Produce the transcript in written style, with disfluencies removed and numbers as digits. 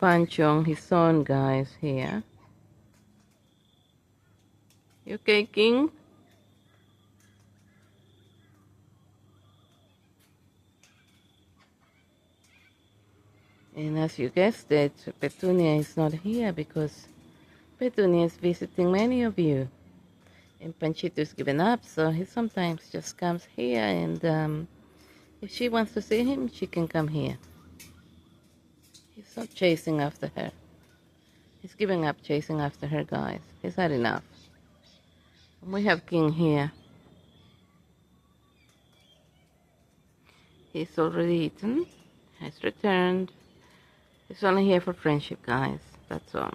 Pancho, his son, guys, here. You okay, King? And as you guessed it, Petunia is not here because Petunia is visiting many of you. And Panchito's given up, so he sometimes just comes here, and if she wants to see him, she can come here. He's not chasing after her. He's giving up chasing after her, guys. He's had enough. And we have King here. He's already eaten. Has returned. He's only here for friendship, guys. That's all.